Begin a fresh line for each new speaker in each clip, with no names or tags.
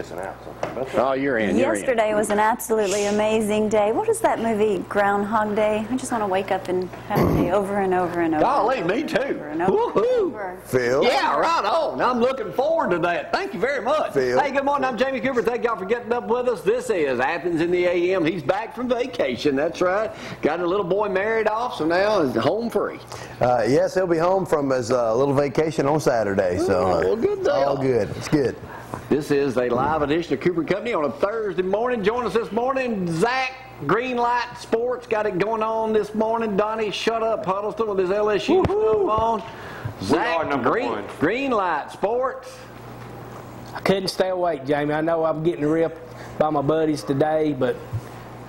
missing out.
Oh, you're in.
Yesterday was an absolutely amazing day. What is that movie, Groundhog Day? I just want to wake up and have a day over and over and over.
Golly, me too.
Woohoo!
Phil?
Yeah, right on. I'm looking forward to that. Thank you very much.
Phil?
Hey, good morning. I'm Jamie Cooper. Thank y'all for getting up with us. This is Athens in the AM. He's back from vacation. That's right. Got a little boy married off, so now he's home free.
Yes, he'll be home from his little vacation on Saturday. So
well, good deal.
all good. It's good.
This is a live edition of Cooper Company on a Thursday morning. Join us this morning, Zack Greene Sports. Got it going on this morning. Donnie, shut up, Huddleston, with his LSU stuff on. Zack Greene Sports.
I couldn't stay awake, Jamie. I know I'm getting ripped by my buddies today, but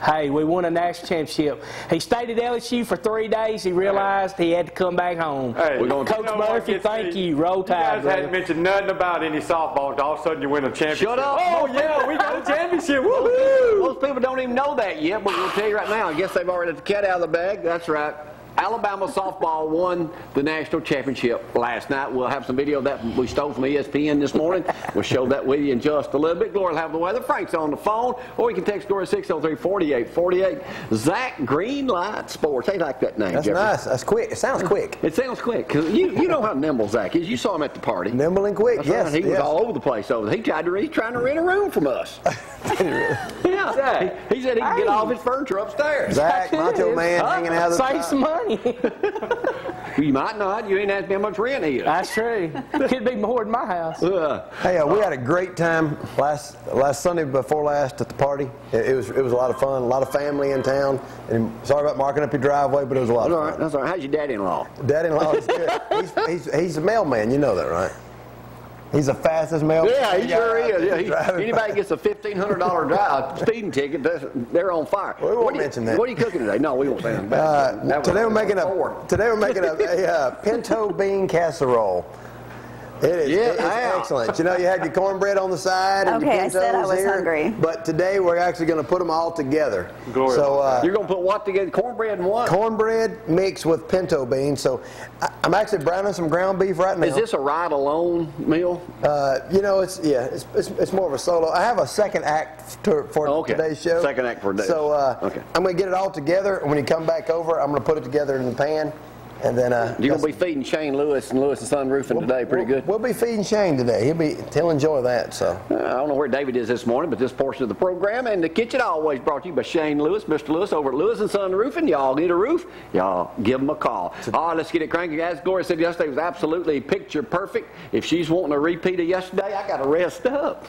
hey, we won a national championship. He stayed at LSU for 3 days. He realized he had to come back home.
Hey,
Coach Murphy, thank you. Roll Tide.
You guys hadn't mentioned nothing about any softball. All of a sudden you win a championship.
Shut up.
Oh, yeah, we got a championship. Woohoo!
Most people don't even know that yet, but we'll tell you right now. I guess they've already let the cat out of the bag. That's right. Alabama softball won the national championship last night. We'll have some video of that we stole from ESPN this morning. We'll show that with you in just a little bit. Gloria will have the weather. Frank's on the phone, or you can text Gloria 603-4848. Zack Greene Sports. They like that name.
That's
Jeffrey.
nice. That's quick. It sounds quick.
It sounds quick. Cause you know how nimble Zack is. You saw him at the party.
Nimble and quick.
That's
yes.
Right. He was all over the place over there. He's trying to rent a room from us. Yeah. He said he could get all of his furniture upstairs.
Zack, Macho Man, hanging out of the
Save some money.
You might not. You ain't asked me how much rent he is.
That's true. Could be more than my house.
Hey, we had a great time last Sunday before last at the party. It was a lot of fun. A lot of family in town. And sorry about marking up your driveway, but it was a lot of fun.
That's all right. How's your daddy-in-law?
Daddy-in-law is good. He's a mailman. You know that, right? He's the fastest mailman.
Yeah, he sure is. Yeah, anybody gets a $1,500 speeding ticket, they're on fire.
We won't mention that.
What are you cooking today? No, we won't say that.
Today we're making a pinto bean casserole. It is excellent. You know, you had your cornbread on the side and your pintos.
I said I was hungry.
But today we're actually going to put them all together.
Gloria.
So
you're going to put what together? Cornbread and what?
Cornbread mixed with pinto beans. So I'm actually browning some ground beef right now.
Is this a ride-alone meal?
You know, it's more of a solo. I have a second act for today's show.
Second act for today.
So I'm going to get it all together, and when you come back over, I'm going to put it together in the pan. And then
you're gonna be feeding Shane Lewis and Sunroofing today, pretty good.
We'll be feeding Shane today. He'll enjoy that. So
I don't know where David is this morning, but this portion of the program and the kitchen always brought to you by Shane Lewis, Mr. Lewis over at Lewis and Sunroofing. Y'all need a roof? Y'all give him a call. All right, let's get it cranky, guys. Gloria said yesterday was absolutely picture perfect. If she's wanting a repeat of yesterday, I got to rest up.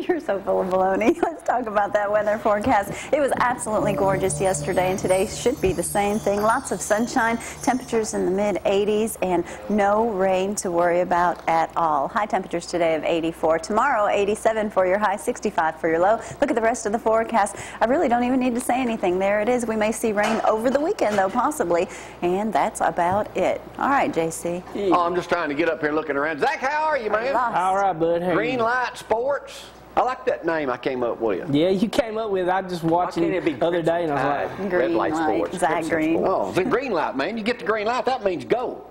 You're so full of baloney. Let's talk about that weather forecast. It was absolutely gorgeous yesterday, and today should be the same thing. Lots of sunshine, temperatures in the mid-80s, and no rain to worry about at all. High temperatures today of 84. Tomorrow, 87 for your high, 65 for your low. Look at the rest of the forecast. I really don't even need to say anything. There it is. We may see rain over the weekend, though, possibly, and that's about it. All right, JC.
Oh, I'm just trying to get up here looking around. Zack, how are you, man?
All right, bud.
Greene Sports. I like that name I came up with.
Yeah, you came up with it. I just watched it the other day, and I was like,
Green light,
Sports.
Zack Greene.
Oh, the green light, man. You get the green light, that means go.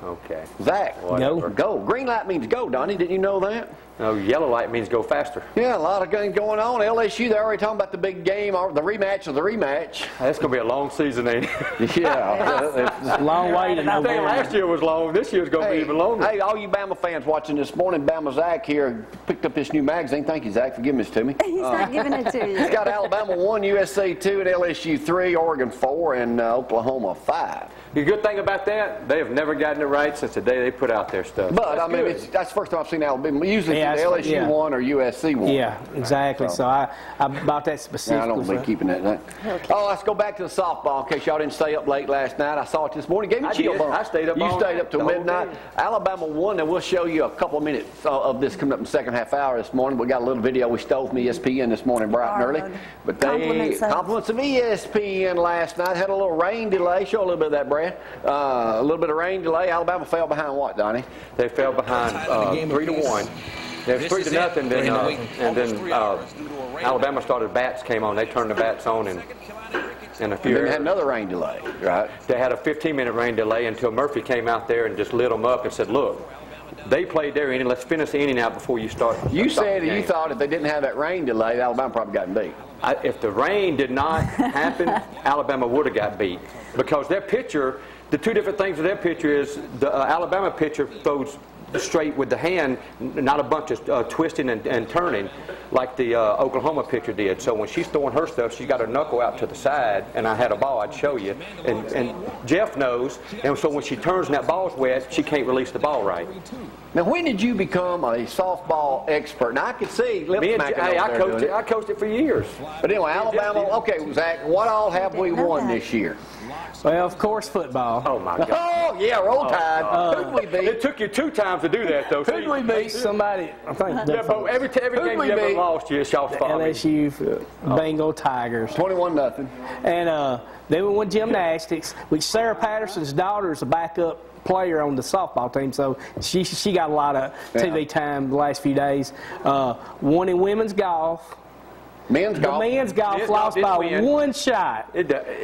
Okay.
Zack, go. Green light means go, Donnie. Didn't you know that?
No, yellow light means go faster.
Yeah, a lot of things going on. LSU, they're already talking about the big game, or the rematch of the rematch.
That's going to be a long season, ain't it?
Yeah.
long way to
I think last year was long. This year's going to be even longer.
Hey, all you Bama fans watching this morning, Bama Zack here picked up this new magazine. Thank you, Zack, for giving this to me.
He's not giving it to you.
It's got Alabama 1, USA 2, and LSU 3, Oregon 4, and Oklahoma 5.
The good thing about that, they have never gotten it right since the day they put out their stuff.
But, I mean, that's the first time I've seen Alabama. Usually it's LSU 1 or USC 1.
Yeah, exactly. So I bought that specifically.
I don't be keeping that. Okay. Oh, let's go back to the softball in case y'all didn't stay up late last night. I saw it this morning. Gave me a chill bump.
I stayed up
You stayed up till midnight. Alabama won, and we'll show you a couple of minutes of this coming up in the second half hour this morning. We got a little video we stole from ESPN this morning bright and early. But compliments of ESPN last night. Had a little rain delay. Show a little bit of that, Brad. A little bit of rain delay. Alabama fell behind what, Donnie?
They fell behind 3-1. They was 3-0, and then Alabama started bats came on. They turned the bats on, and a few.
And then they had another rain delay, right?
They had a 15-minute rain delay until Murphy came out there and just lit them up and said, "Look, They played their inning. Let's finish the inning out before you start.
You said you thought if they didn't have that rain delay, Alabama probably got beat.
If the rain did not happen, Alabama would have got beat because their pitcher. The two different things with their pitcher is the Alabama pitcher throws straight with the hand, not a bunch of twisting and turning like the Oklahoma pitcher did. So when she's throwing her stuff, she's got her knuckle out to the side, and I had a ball, I'd show you. And Jeff knows, and so when she turns and that ball's wet, she can't release the ball right.
Now, when did you become a softball expert? Now, I could see
I coached it for years.
But anyway, Alabama, okay, Zach, what all have we won this year?
Well, of course, football.
Oh, my God.
Oh, yeah, roll tide. Who'd we beat?
It took you 2 times to do that, though.
Who'd we beat?
Somebody, I think.
Yeah, but every game you ever lost, you shot
LSU Bengal Tigers.
21-0.
And then we won gymnastics, which Sarah Patterson's daughter is a backup player on the softball team, so she got a lot of TV time the last few days. Won in women's golf.
Men's golf.
The men's golf lost by 1 shot.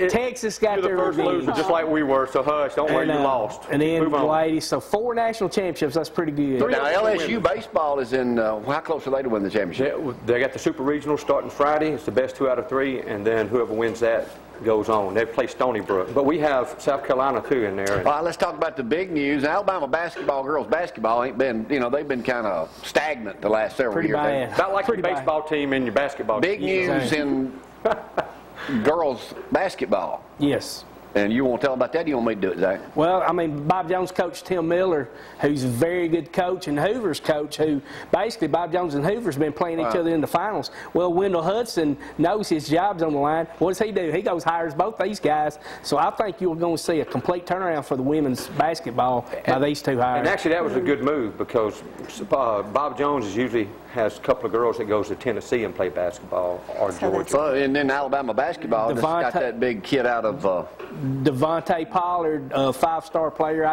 Texas got their
first loser, just like we were, so hush, don't worry, you lost.
And then the ladies, so 4 national championships, that's pretty good.
Now, LSU baseball is in, how close are they to win the championship?
They got the Super Regional starting Friday. It's the best 2 out of 3, and then whoever wins that goes on. They play Stony Brook. But we have South Carolina, too, in there.
All right, let's talk about the big news. Alabama basketball, girls basketball, ain't been, they've been kind of stagnant the last several years.
Bad.
About like your baseball team and your basketball team.
Big news in girls basketball.
Yes.
And you want to tell about that? Or you want me to do it, Zach?
Well, I mean, Bob Jones coach Tim Miller, who's a very good coach, and Hoover's coach, who basically Bob Jones and Hoover's been playing each other in the finals. Well, Wendell Hudson knows his job's on the line. What does he do? He goes hires both these guys. So I think you're going to see a complete turnaround for the women's basketball by these 2 hires.
And actually, that was a good move because Bob Jones usually has a couple of girls that goes to Tennessee and play basketball or Georgia.
So, and then Alabama basketball just got that big kid out of
Devontae Pollard, a 5-star player.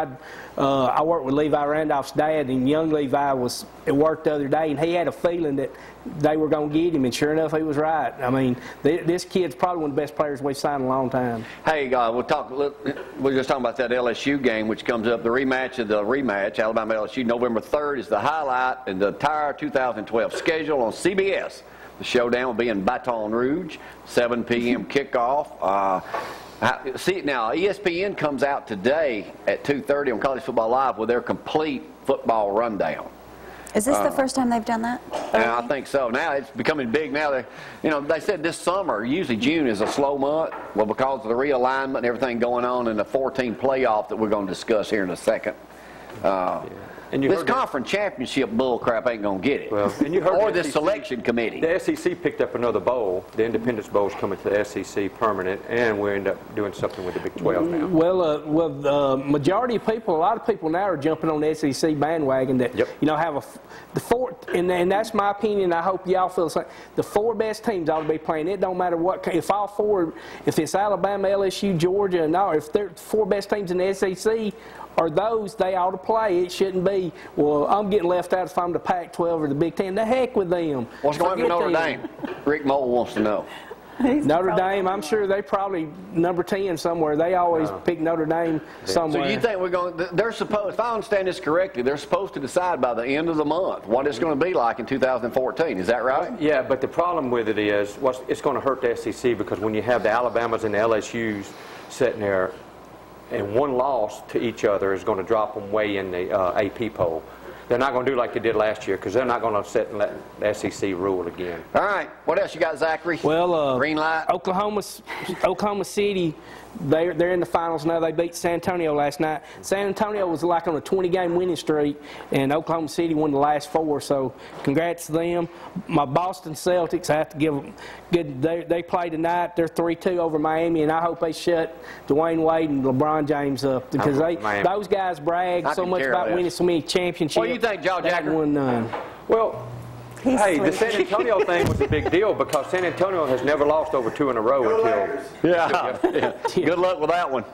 I worked with Levi Randolph's dad, and young Levi was at work the other day, and he had a feeling that they were going to get him, and sure enough, he was right. I mean, this kid's probably one of the best players we've signed in a long time.
Hey, we're just talking about that LSU game, which comes up, the rematch of the rematch, Alabama-LSU, November 3rd is the highlight in the entire 2012 schedule on CBS. The showdown will be in Baton Rouge, 7 p.m. kickoff. See, now, ESPN comes out today at 2:30 on College Football Live with their complete football rundown.
Is this the first time they've done that?
Yeah, I think so. Now it's becoming big. Now they said this summer, usually June is a slow month. Well, because of the realignment and everything going on in the 14 playoff that we're going to discuss here in a second. And this conference championship bull crap ain't going to get it.
Well, and you heard
or this selection committee.
The SEC picked up another bowl. The Independence Bowl is coming to the SEC permanent, and we end up doing something with the Big 12 now.
Well, the majority of people, a lot of people now are jumping on the SEC bandwagon that, have the 4, and that's my opinion. I hope y'all feel the same. The 4 best teams ought to be playing. It don't matter what, if all 4, if it's Alabama, LSU, Georgia, and all, if they're 4 best teams in the SEC, or those they ought to play. It shouldn't be, well, I'm getting left out if I'm the Pac-12 or the Big Ten. The heck with them.
What's going on with Notre Dame? Rick Mole wants to know.
Notre Dame, I'm sure they probably number 10 somewhere. They always pick Notre Dame somewhere.
So you think we're going, they're supposed, if I understand this correctly, they're supposed to decide by the end of the month what it's going to be like in 2014. Is that right?
Yeah, but the problem with it is, it's going to hurt the SEC because when you have the Alabamas and the LSUs sitting there, and one loss to each other is going to drop them way in the AP poll. They're not going to do like they did last year because they're not going to sit and let the SEC rule again.
All right. What else you got, Zachary?
Well,
green light.
Oklahoma City, they're in the finals now. They beat San Antonio last night. San Antonio was like on a 20-game winning streak, and Oklahoma City won the last 4. So congrats to them. My Boston Celtics, I have to give them good. They play tonight. They're 3-2 over Miami, and I hope they shut Dwayne Wade and LeBron James up because those guys brag so much about winning so many championships.
What do you think, Joe Jacker?
Won none.
Well, hey, the San Antonio thing was a big deal because San Antonio has never lost over 2 in a row until.
Yeah. Good luck with that one.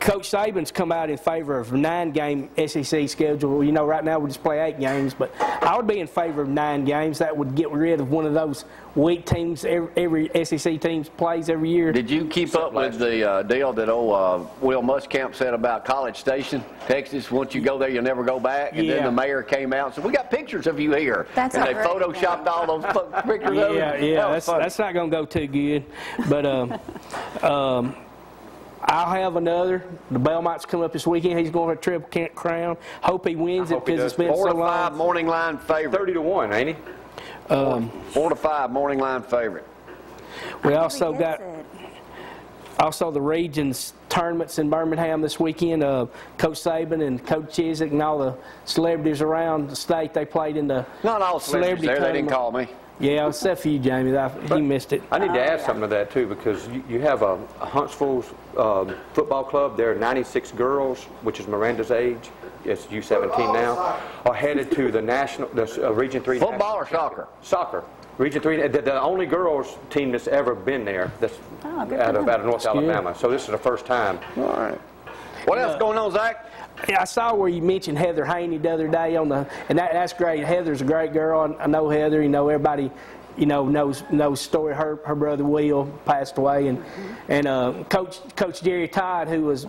Coach Saban's come out in favor of a 9-game SEC schedule. You know, right now we just play 8 games, but I would be in favor of 9 games. That would get rid of one of those weak teams every SEC team plays every year.
Did you keep up with the deal that old Will Muschamp said about College Station, Texas? Once you go there, you'll never go back. And then the mayor came out and said, "We got pictures of you here."
That's
and they photoshopped all those pictures of you.
Yeah, that's not going to go too good. But I'll have another. The Belmont's coming up this weekend. He's going for a Triple Crown. Hope he wins it because it's been so long.
4 to 5 morning line favorite.
30 to 1, ain't he?
4 to 5 morning line favorite.
We also got the regions tournaments in Birmingham this weekend. Coach Saban and Coach Chiswick and all the celebrities around the state, they played in the
Not all celebrities there. They didn't call me.
Yeah, except for you, Jamie. You missed it.
I need to add something to that, too, because you have a Huntsville football club. There are 96 girls, which is Miranda's age. It's U17 now, are headed to the Region 3.
Football or soccer?
Soccer. Region 3, the only girls team that's ever been there that's out of North Alabama. So this is the first time.
All right. What else going on, Zach?
Yeah, I saw where you mentioned Heather Haney the other day and that's great. Heather's a great girl. I know Heather. You know, everybody, you know, knows the story. Her brother Will passed away, and Coach Jerry Todd, I was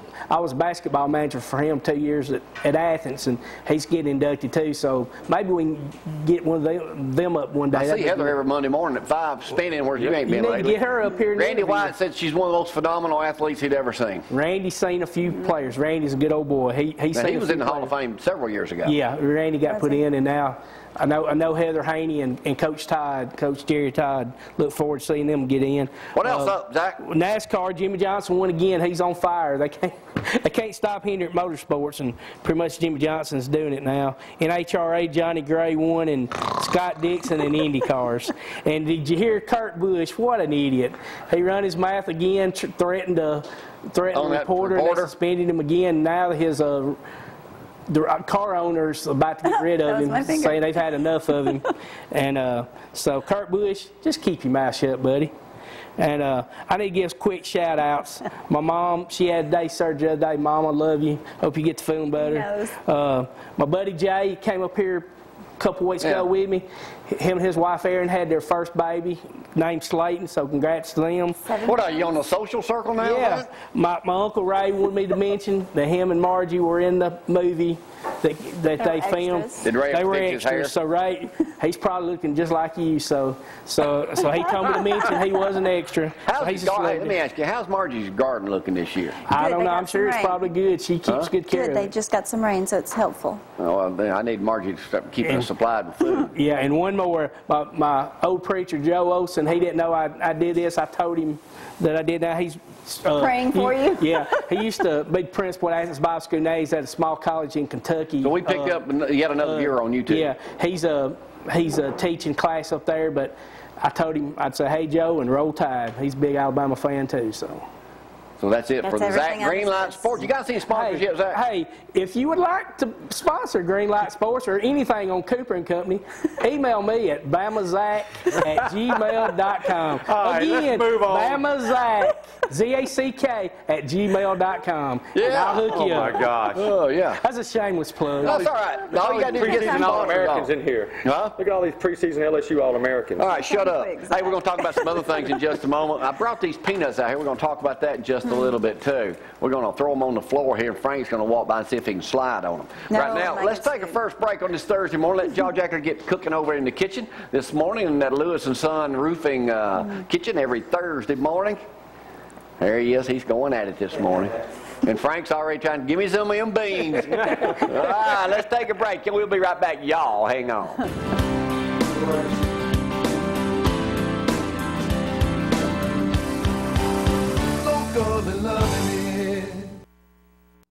a basketball manager for him 2 years at Athens, and he's getting inducted too. So maybe we can get one of them up one day.
I see Heather every Monday morning at 5 spinning where you ain't been lately.
You need to get her up here.
Randy White said she's one of the most phenomenal athletes he'd ever seen.
Randy's seen a few players. Randy's a good old boy. He was
in the Hall of Fame several years ago.
Yeah, Randy got put in, and now I know Heather Haney and Coach Jerry Todd. Look forward to seeing them get in.
What else up, Zach?
NASCAR, Jimmy Johnson won again. He's on fire. They can't stop Hendrick Motorsports, and pretty much Jimmy Johnson's doing it now. In HRA, Johnny Gray won, and Scott Dixon in Indy cars. And did you hear Kurt Busch? What an idiot! He run his mouth again, threatened the reporter, and they suspended him again. Now his the car owner's about to get rid of him, saying they've had enough of him. And so, Kurt Busch, just keep your mouth shut, buddy. And I need to give quick shout-outs. My mom, she had day surgery the other day. Mom, I love you. Hope you get to feeling better. My buddy Jay came up here a couple weeks ago with me. Him and his wife Erin had their first baby named Slayton, so congrats to them.
What are you, on the social circle now?
Yeah. My Uncle Ray wanted me to mention that him and Margie were in the movie that they filmed.
Did Ray
they were
extras,
hair? So Ray, he's probably looking just like you. So he told me to mention he was an extra.
Let me ask you, how's Margie's garden looking this year?
I don't know. I'm sure it's probably good. She keeps good care of it.
They just got some rain, so it's helpful.
Oh, well, I need Margie to start keeping us supplied with food.
Yeah, and one more. My old preacher Joe Olson, he didn't know I did this. I told him that I did. Now he's
praying for you.
Yeah, he used to be principal at Athens Bible School. Now he's at a small college in Kentucky.
So we picked up yet another viewer on YouTube.
Yeah, he's a teaching class up there. But I told him I'd say, hey Joe, and roll tide. He's a big Alabama fan too.
So that's it for the Zack Greene Light Sports. You got any sponsorship, Zach?
Hey, if you would like to sponsor Green Light Sports or anything on Cooper and Company, email me at bamazack@gmail.com. Again, bamazack, Z-A-C-K, @gmail.com.
Yeah.
And I'll hook you up.
Oh, my gosh.
Oh, yeah.
That's a shameless plug.
That's all right. All you got to do is get some
All-Americans in here.
Huh?
Look at all these preseason LSU All-Americans.
All right, shut up. Hey, we're going to talk about some other things in just a moment. I brought these peanuts out here. We're going to talk about that in just a little bit, too. We're going to throw them on the floor here. Frank's going to walk by and see if he can slide on them. Right now, let's take a first break on this Thursday morning. Let Jaw Jacker get cooking over in the kitchen this morning in that Lewis & Son roofing kitchen every Thursday morning. There he is. He's going at it this morning. And Frank's already trying to give me some of them beans. All right, let's take a break. We'll be right back. Y'all, hang on.